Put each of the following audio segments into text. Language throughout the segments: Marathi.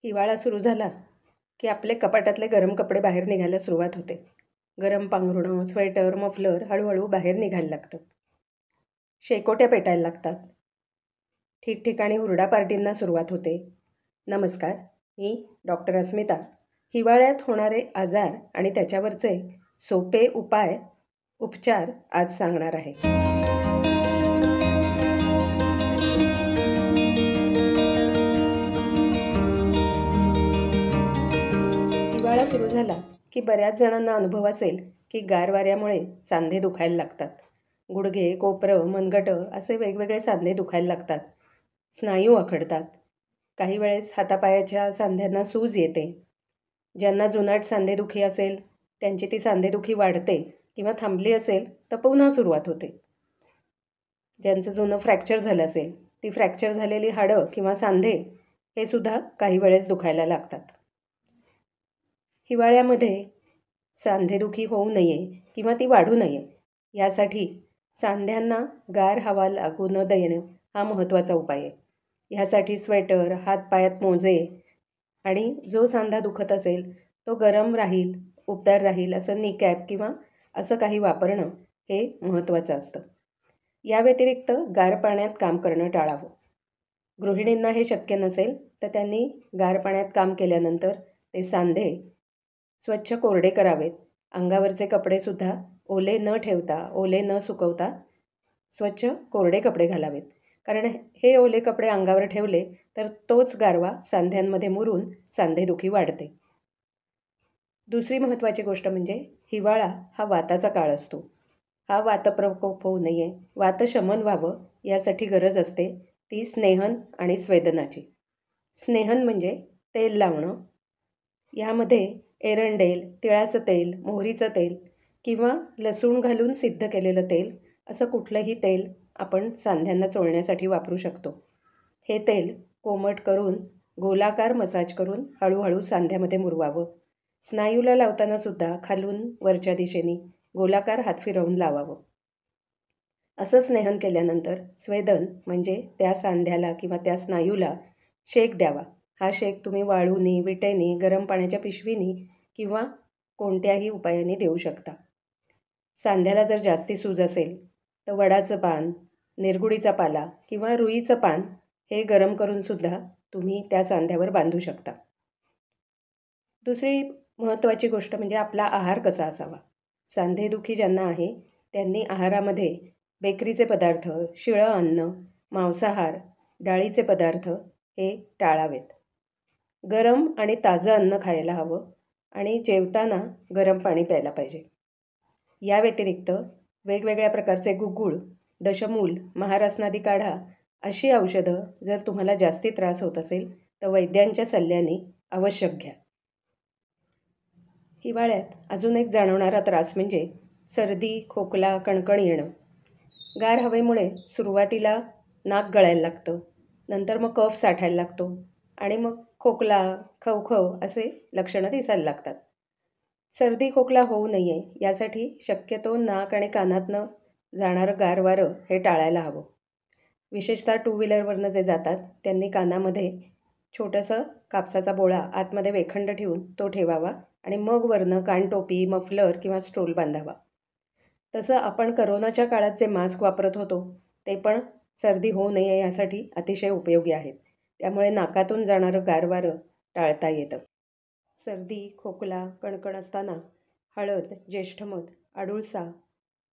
हिवाळा सुरू झाला की आपले कपाटातले गरम कपडे बाहेर निघायला सुरुवात होते. गरम पांघरुणं, स्वेटर, मफलर हळूहळू बाहेर निघायला लागतं. शेकोट्या पेटायला लागतात. ठिकठिकाणी हुरडा पार्टींना सुरुवात होते. नमस्कार, मी डॉक्टर अस्मिता. हिवाळ्यात होणारे आजार आणि त्याच्यावरचे सोपे उपचार आज सांगणार आहे. हिवाळा सुरू झाला की बऱ्याच जणांना अनुभव असेल की गार वाऱ्यामुळे सांधे दुखायला लागतात. गुडघे, कोपरं, मनगटं असे वेगवेगळे सांधे दुखायला लागतात. स्नायू आखडतात. काही वेळेस हातापायाच्या सांध्यांना सूज येते. ज्यांना जुनाट सांधेदुखी असेल त्यांची ती सांधेदुखी वाढते किंवा थांबली असेल तर पुन्हा सुरुवात होते. ज्यांचं जुनं फ्रॅक्चर झालं असेल ती फ्रॅक्चर झालेली हाडं किंवा सांधे हे सुद्धा काही वेळेस दुखायला लागतात. हिवाळ्यामध्ये सांधेदुखी होऊ नये किंवा ती वाढू नये यासाठी सांध्यांना गार हवा लागू न देणं हा महत्त्वाचा उपाय आहे. ह्यासाठी स्वेटर, हातपायात मोजे आणि जो सांधा दुखत असेल तो गरम राहील, उबदार राहील असं नी कॅप किंवा असं काही वापरणं हे महत्त्वाचं असतं. या व्यतिरिक्त गार पाण्यात काम करणं टाळावं. गृहिणींना हे शक्य नसेल तर त्यांनी गार पाण्यात काम केल्यानंतर ते सांधे स्वच्छ कोरडे करावेत. अंगावरचे कपडेसुद्धा ओले न ठेवता, ओले न सुकवता स्वच्छ कोरडे कपडे घालावेत. कारण हे ओले कपडे अंगावर ठेवले तर तोच गारवा सांध्यांमध्ये मुरून सांधेदुखी वाढते. दुसरी महत्त्वाची गोष्ट म्हणजे हिवाळा हा वाताचा काळ असतो. हा वातप्रकोप होऊ नये, वातशमन व्हावं यासाठी गरज असते ती स्नेहन आणि स्वेदनाची. स्नेहन म्हणजे तेल लावणं. यामध्ये एरंडेल, तिळाचं तेल, मोहरीचं तेल किंवा लसूण घालून सिद्ध केलेलं तेल असं कुठलंही तेल आपण सांध्यांना चोळण्यासाठी वापरू शकतो. हे तेल कोमट करून गोलाकार मसाज करून हळूहळू सांध्यामध्ये मुरवावं. स्नायूला लावताना सुद्धा खालून वरच्या दिशेने गोलाकार हात फिरवून लावावं. असं स्नेहन केल्यानंतर स्वेदन म्हणजे त्या सांध्याला किंवा त्या स्नायूला शेक द्यावा. हा शेक तुम्ही वाळूनी, विटेनी, गरम पाण्याच्या पिशवीनी किंवा कोणत्याही उपायाने देऊ शकता. सांध्याला जर जास्ती सूज असेल तर वडाचं पान, निरगुडीचा पाला किंवा रुईचं पान हे गरम करूनसुद्धा तुम्ही त्या सांध्यावर बांधू शकता. दुसरी महत्त्वाची गोष्ट म्हणजे आपला आहार कसा असावा. सांधेदुखी ज्यांना आहे त्यांनी आहारामध्ये बेकरीचे पदार्थ, शिळं अन्न, मांसाहार, डाळीचे पदार्थ हे टाळावेत. गरम आणि ताजं अन्न खायला हवं आणि जेवताना गरम पाणी प्यायला पाहिजे. या व्यतिरिक्त वेगवेगळ्या प्रकारचे गुगुळ, दशमूल, महारासनादी काढा अशी औषधं जर तुम्हाला जास्ती त्रास होत असेल तर वैद्यांच्या सल्ल्याने आवश्यक घ्या. हिवाळ्यात अजून एक जाणवणारा त्रास म्हणजे सर्दी, खोकला, कणकण येणं. गार हवेमुळे सुरुवातीला नाक गळायला लागतं, नंतर मग कफ साठायला लागतो आणि मग खोकला, खवखव असे लक्षणं दिसायला लागतात. सर्दी, खोकला होऊ नये यासाठी शक्यतो नाक आणि कानातनं जाणारं गार वारं हे टाळायला हवं. विशेषतः टू व्हीलरवरनं जे जातात त्यांनी कानामध्ये छोटंसं कापसाचा बोळा आतमध्ये वेखंड ठेवून तो ठेवावा आणि मग वरनं कानटोपी, मफलर किंवा स्ट्रोल बांधावा. तसं आपण करोनाच्या काळात जे मास्क वापरत होतो ते पण सर्दी होऊ नये यासाठी अतिशय उपयोगी आहेत. त्यामुळे नाकातून जाणारं गार वारं टाळता येतं. सर्दी, खोकला, कणकण असताना हळद, ज्येष्ठमध, अडुळसा,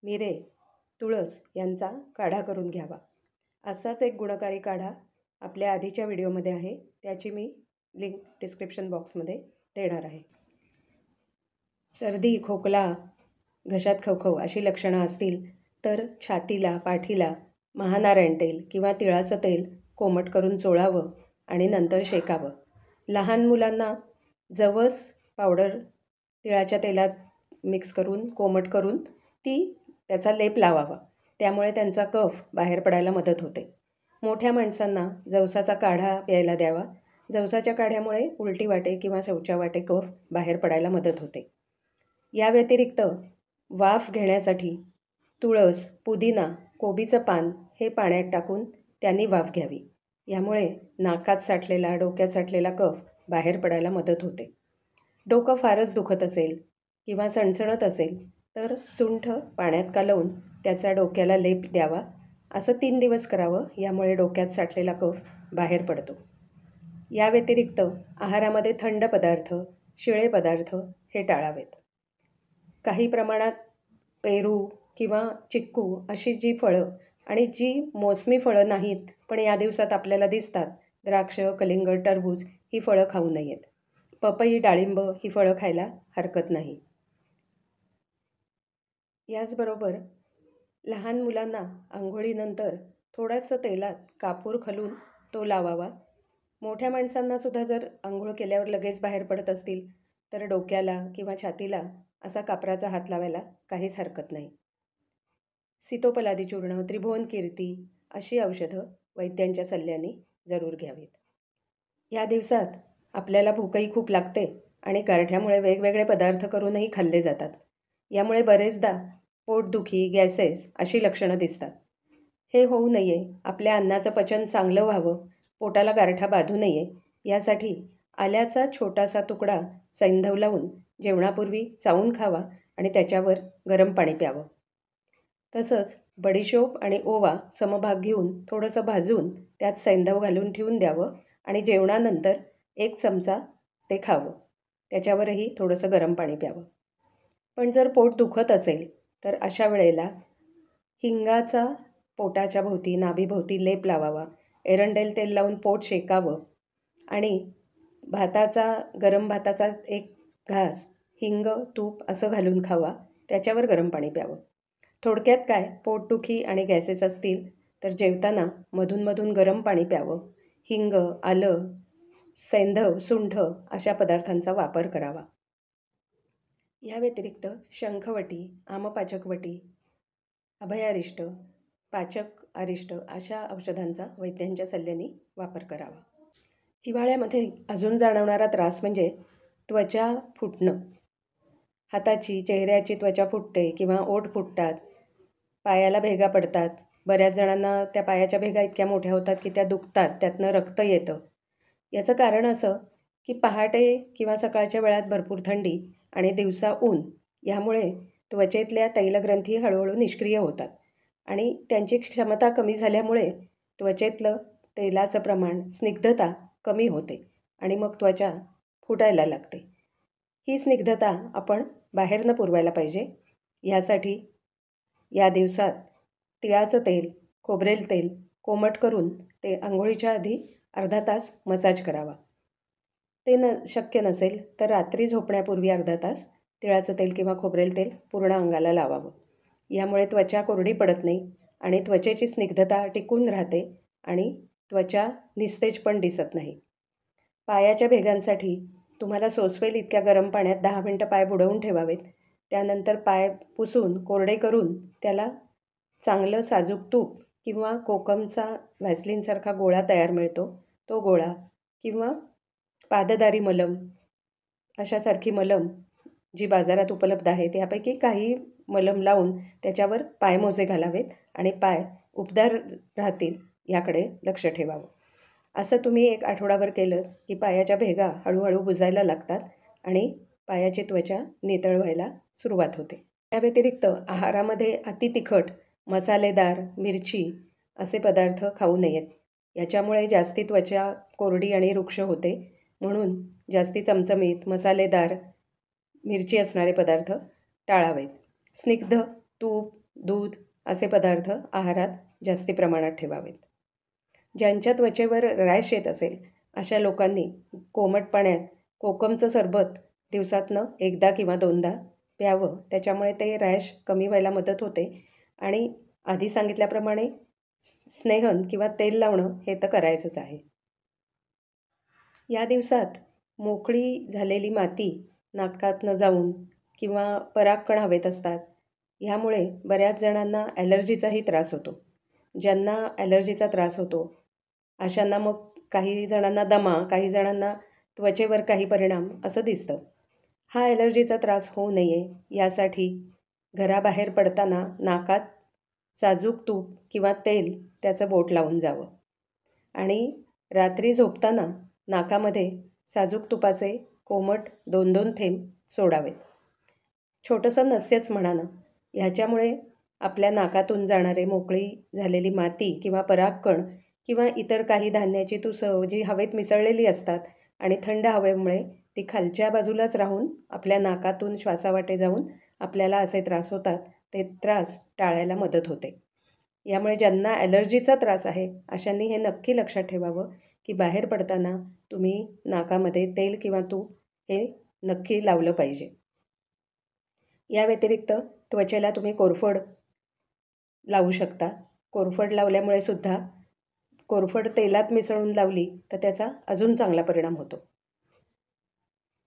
मिरे, तुळस यांचा काढा करून घ्यावा. असाच एक गुणकारी काढा आपल्या आधीच्या व्हिडिओमध्ये आहे, त्याची मी लिंक डिस्क्रिप्शन बॉक्समध्ये देणार आहे. सर्दी, खोकला, घशात खवखव अशी लक्षणं असतील तर छातीला, पाठीला महानारायण तेल किंवा तिळाचं तेल कोमट करून चोळावं आणि नंतर शेकावं. लहान मुलांना जवस पावडर तिळाच्या तेलात मिक्स करून कोमट करून त्याचा लेप लावावा. त्यामुळे त्यांचा कफ बाहेर पडायला मदत होते. मोठ्या माणसांना जवसाचा काढा प्यायला द्यावा. जवसाच्या काढ्यामुळे उलटी वाटे किंवा शौचावाटे कफ बाहेर पडायला मदत होते. या व्यतिरिक्त वाफ घेण्यासाठी तुळस, पुदिना, कोबीचं पान हे पाण्यात टाकून त्यांनी वाफ घ्यावी. यामुळे नाकात साठलेला, डोक्यात साठलेला कफ बाहेर पडायला मदत होते. डोकं फारच दुखत असेल किंवा सणसणत असेल तर सुंठ पाण्यात कालवून त्याचा डोक्याला लेप द्यावा. असं 3 दिवस करावं. यामुळे डोक्यात साठलेला कफ बाहेर पडतो. या व्यतिरिक्त आहारामध्ये थंड पदार्थ, शिळे पदार्थ हे टाळावेत. काही प्रमाणात पेरू किंवा चिक्कू अशी जी फळं आणि जी मोसमी फळं नाहीत पण या दिवसात आपल्याला दिसतात, द्राक्ष, कलिंगड, टरबूज ही फळं खाऊ नयेत. पपई, डाळिंब ही फळं खायला हरकत नाही. याचबरोबर लहान मुलांना अंघोळीनंतर थोडंसं तेलात कापूर घालून तो लावावा. मोठ्या माणसांनासुद्धा जर अंघोळ केल्यावर लगेच बाहेर पडत असतील तर डोक्याला किंवा छातीला असा कापराचा हात लावायला काहीच हरकत नाही. सीतोपलादी चूर्ण, त्रिभुवन कीर्ती अशी औषधं वैद्यांच्या सल्ल्याने जरूर घ्यावीत. या दिवसात आपल्याला भूकही खूप लागते आणि गारठ्यामुळे वेगवेगळे पदार्थ करूनही खाल्ले जातात. यामुळे बरेचदा पोटदुखी, गॅसेस अशी लक्षणं दिसतात. हे होऊ नये, आपल्या अन्नाचं पचन चांगलं व्हावं, पोटाला गारठा बाधू नये यासाठी आल्याचा छोटासा तुकडा सैंधव लावून जेवणापूर्वी चावून खावा आणि त्याच्यावर गरम पाणी प्यावं. तसंच बडीशोप आणि ओवा समभाग घेऊन थोडंसं भाजून त्यात सैंधव घालून ठेवून द्यावं आणि जेवणानंतर 1 चमचा ते खावं. त्याच्यावरही थोडंसं गरम पाणी प्यावं. पण जर पोट दुखत असेल तर अशा वेळेला हिंगाचा पोटाच्या भोवती, नाभीभोवती लेप लावावा. एरंडेल तेल लावून पोट शेकावं आणि गरम भाताचा 1 घास हिंग, तूप असं घालून खावा. त्याच्यावर गरम पाणी प्यावं. थोडक्यात काय, पोटदुखी आणि गॅसेस असतील तर जेवताना मधून गरम पाणी प्यावं. हिंग, आलं, सैंधव, सुंठ अशा पदार्थांचा वापर करावा. या व्यतिरिक्त शंखवटी, आमपाचकवटी, अभयारिष्ट, पाचक अरिष्ट अशा औषधांचा वैद्यांच्या सल्ल्याने वापर करावा. हिवाळ्यामध्ये अजून जाणवणारा त्रास म्हणजे त्वचा फुटणं. हाताची, चेहऱ्याची त्वचा फुटते किंवा ओठ फुटतात, पायाला भेगा पडतात. बऱ्याच जणांना त्या पायाच्या भेगा इतक्या मोठ्या होतात की त्या दुखतात, त्यातनं रक्त येतं. याचं कारण असं की पहाटे किंवा सकाळच्या वेळात भरपूर थंडी आणि दिवसा ऊन यामुळे त्वचेतल्या तैलग्रंथी हळूहळू निष्क्रिय होतात आणि त्यांची क्षमता कमी झाल्यामुळे त्वचेतलं तेलाचं प्रमाण, स्निग्धता कमी होते आणि मग त्वचा फुटायला लागते. ही स्निग्धता आपण बाहेरनं पुरवायला पाहिजे. यासाठी या दिवसात तिळाचं तेल, खोबरेल तेल कोमट करून ते अंघोळीच्या आधी अर्धा तास मसाज करावा. ते शक्य नसेल तर रात्री झोपण्यापूर्वी अर्धा तास तिळाचं तेल किंवा खोबरेल तेल पूर्ण अंगाला लावावं. यामुळे त्वचा कोरडी पडत नाही आणि त्वचेची स्निग्धता टिकून राहते आणि त्वचा निस्तेज पण दिसत नाही. पायाच्या भेगांसाठी तुम्हाला सोसवेल इतक्या गरम पाण्यात 10 मिनटं पाय बुडवून ठेवावेत. त्यानंतर पाय पुसून कोरडे करून त्याला चांगलं साजूक तूप किंवा कोकमचा व्हॅसलिनसारखा गोळा तयार मिळतो, तो गोळा किंवा पाददारी मलम अशासारखी मलम जी बाजारात उपलब्ध आहे त्यापैकी काही मलम लावून त्याच्यावर पायमोजे घालावेत आणि पाय उबदार राहतील याकडे लक्ष ठेवावं. असं तुम्ही 1 आठवडाभर केलं की पायाच्या भेगा हळूहळू बुजायला लागतात आणि पायाची त्वचा नितळ व्हायला सुरुवात होते. या व्यतिरिक्त आहारामध्ये अतितिखट, मसालेदार, मिरची असे पदार्थ खाऊ नयेत. याच्यामुळे जास्ती त्वचा कोरडी आणि रुक्ष होते. म्हणून जास्ती चमचमीत, मसालेदार, मिरची असणारे पदार्थ टाळावेत. स्निग्ध, तूप, दूध असे पदार्थ आहारात जास्ती प्रमाणात ठेवावेत. ज्यांच्या त्वचेवर रॅश येत असेल अशा लोकांनी कोमट पाण्यात कोकमचं सरबत दिवसातनं 1दा किंवा 2दा प्यावं. त्याच्यामुळे ते रॅश कमी व्हायला मदत होते आणि आधी सांगितल्याप्रमाणे स्नेहन किंवा तेल लावणं हे तर करायचंच आहे. या दिवसात मोकळी झालेली माती नाकातनं जाऊन किंवा परागकण हवेत असतात. ह्यामुळे बऱ्याच जणांना ॲलर्जीचाही त्रास होतो. ज्यांना ॲलर्जीचा त्रास होतो अशांना मग काही जणांना दमा, काही जणांना त्वचेवर काही परिणाम असं दिसतं. हा ॲलर्जीचा त्रास होऊ नये यासाठी घराबाहेर पडताना नाकात साजूक तूप किंवा तेल त्याचं बोट लावून जावं आणि रात्री झोपताना नाकामध्ये साजूक तुपाचे कोमट 2-2 थेंब सोडावेत. छोटंसं नस्यच म्हणा ना. ह्याच्यामुळे आपल्या नाकातून जाणारे मोकळी झालेली माती किंवा परागकण किंवा इतर काही धान्याची तुसं जी हवेत मिसळलेली असतात आणि थंड हवेमुळे ती खालच्या बाजूलाच राहून आपल्या नाकातून श्वासावाटे जाऊन आपल्याला असे त्रास होतात, ते त्रास टाळायला मदत होते. यामुळे ज्यांना ॲलर्जीचा त्रास आहे अशांनी हे नक्की लक्षात ठेवावं की बाहेर पडताना तुम्ही नाकामध्ये तेल किंवा तूप हे नक्की लावलं पाहिजे. या व्यतिरिक्त त्वचेला तुम्ही कोरफड लावू शकता. कोरफड लावल्यामुळे सुद्धा कोरफड तेलात मिसळून लावली तर त्याचा अजून चांगला परिणाम होतो.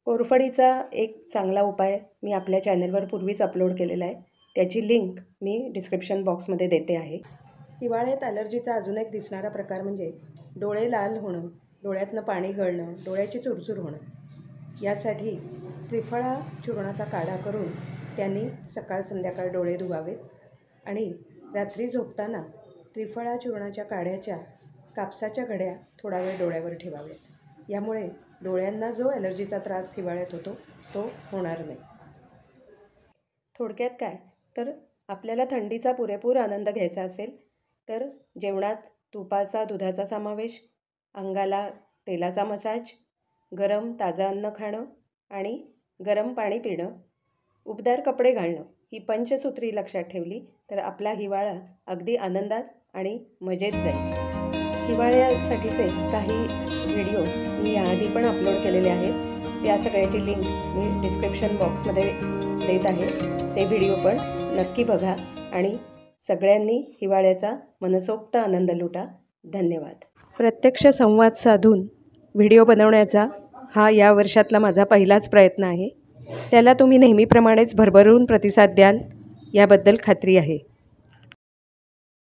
कोरफडीचा एक चांगला उपाय मी आपल्या चॅनलवर पूर्वीच अपलोड केलेला आहे. त्याची लिंक मी डिस्क्रिप्शन बॉक्समध्ये देते आहे. हिवाळ्यात ॲलर्जीचा अजून एक दिसणारा प्रकार म्हणजे डोळे लाल होणं, डोळ्यातनं पाणी गळणं, डोळ्याची चुरचूर होणं. यासाठी त्रिफळा चूर्णाचा काढा करून त्यांनी सकाळ संध्याकाळ डोळे धुवावेत आणि रात्री झोपताना त्रिफळा चूर्णाच्या काढ्याच्या कापसाच्या घड्या थोडा वेळ डोळ्यावर ठेवाव्यात. यामुळे डोळ्यांना जो ॲलर्जीचा त्रास हिवाळ्यात होतो तो होणार नाही. थोडक्यात काय तर आपल्याला थंडीचा पुरेपूर आनंद घ्यायचा असेल तर जेवणात तुपाचा दुधाचा समावेश, अंगाला तेलाचा मसाज, गरम ताजं अन्न खाणं आणि गरम पाणी पिणं, उबदार कपडे घालणं ही पंचसूत्री लक्षात ठेवली तर आपला हिवाळा अगदी आनंदात आणि मजेत जाईल. हिवाळ्यासाठीचे काही व्हिडिओ मी याआधी पण अपलोड केलेले आहेत. त्या सगळ्याची लिंक मी डिस्क्रिप्शन बॉक्समध्ये देत आहे. ते व्हिडिओ पण नक्की बघा आणि सगळ्यांनी हिवाळ्याचा मनसोक्त आनंद लुटा. धन्यवाद. प्रत्यक्ष संवाद साधून व्हिडिओ बनवण्याचा हा या वर्षातला माझा पहिलाच प्रयत्न आहे. त्याला तुम्ही नेहमीप्रमाणेच भरभरून प्रतिसाद द्याल याबद्दल खात्री आहे.